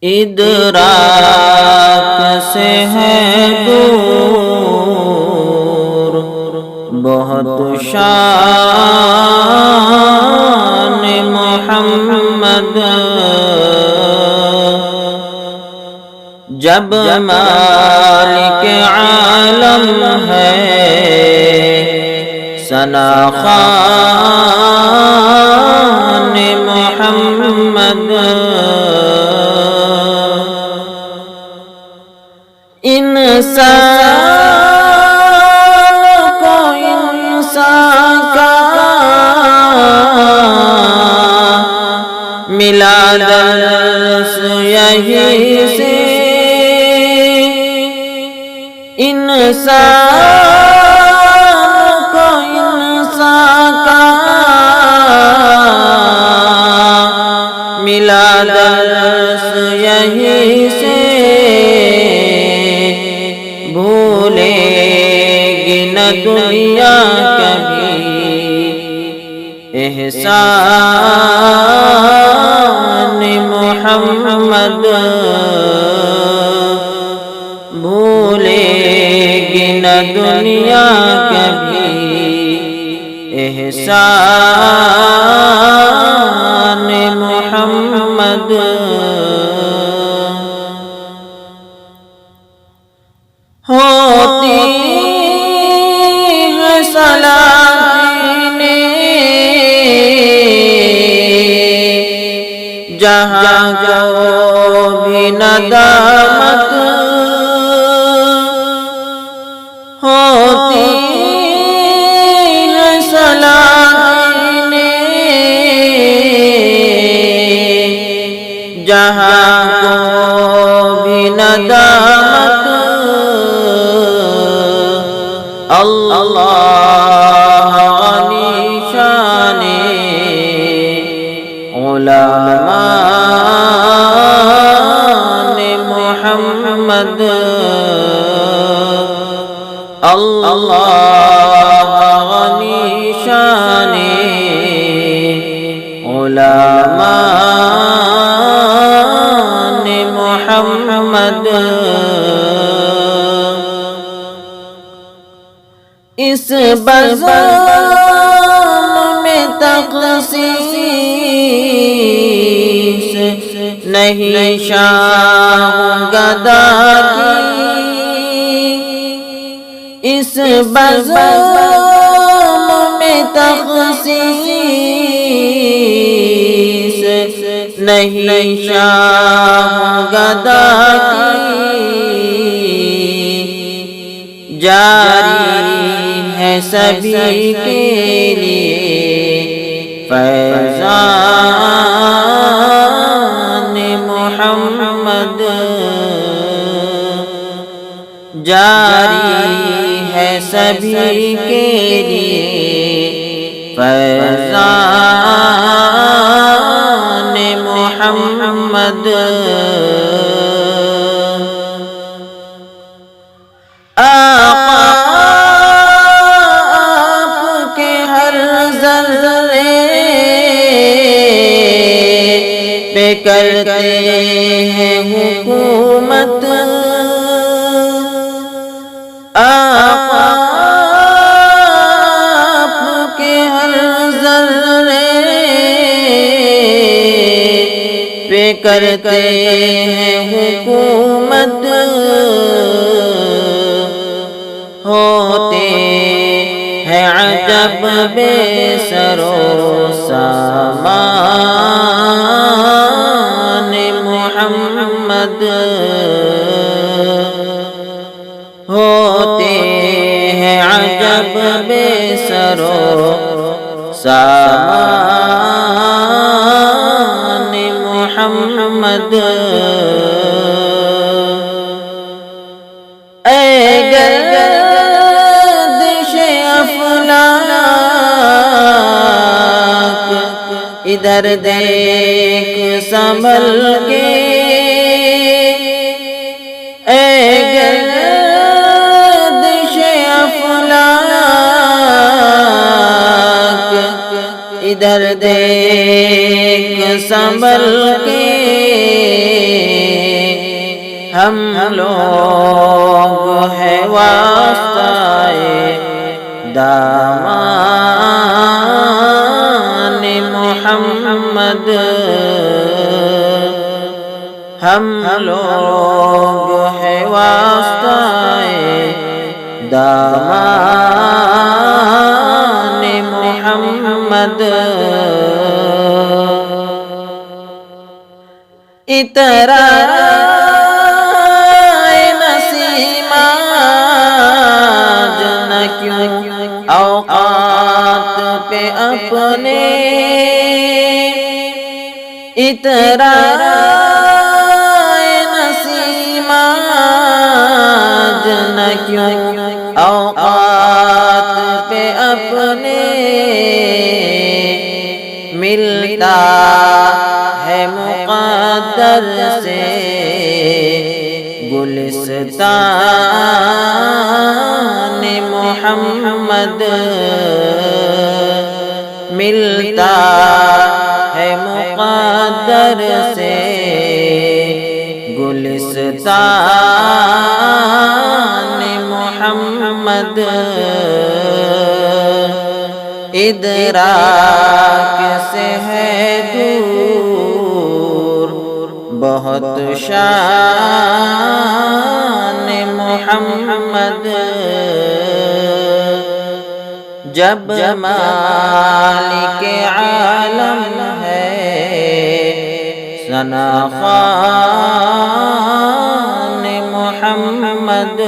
ادراک سے ہے دور بہت شان محمد، جب مالک عالم ہے ثنا خوان محمد، انسان کو انسان کا ملا درس یہی سے، انسان کو انسان کا ملا درس یہی سے، بھولے گی نہ دنیا کبھی احسان محمد، بھولے گی نہ دنیا کبھی احسان محمد، ہوتی ہے سلاطینِ جہاں کو بھی ندامت، ہوتی ہے سلاطینِ جہاں کو بھی ندامت، اللہ علی شان علماء محمد، اللہ علی شان علماء محمد، اس بزم میں تخصیص نہیں شاہ گدا کی، اس بزم میں تخصیص نہیں شاہ گدا کی، جاری ہے سبھی کے لیے فیضان محمد، جاری ہے سبھی کے لیے فیضان محمد، کرتے ہیں حکومت، آپ کے ہر ذرے پہ کرتے ہیں حکومت، ہوتے ہیں عجب بے سر و سامان محمد، ہوتے ہیں عجب بے سر و سامان محمد، اے گردش افلاک ادھر دیکھ سنبھل کے، اے گردش افلاک ادھر دیکھ سنبھل کے، ہم لوگ ہے واسطہ دامان محمد، ہم لوگ ہے واسطہ دامان محمد، ادراک نسیمہ نہ کیوں اوقات پہ اپنے، ادراک نسیمہ نہ کیوں اوقات پہ اپنے، ملتا ہے مقدر سے گلستان محمد، ملتا ہے مقدر سے گلستان محمد، ادراک سے ہے دور بہت شان محمد، جب مالک عالم ہے ثنا خوان محمد،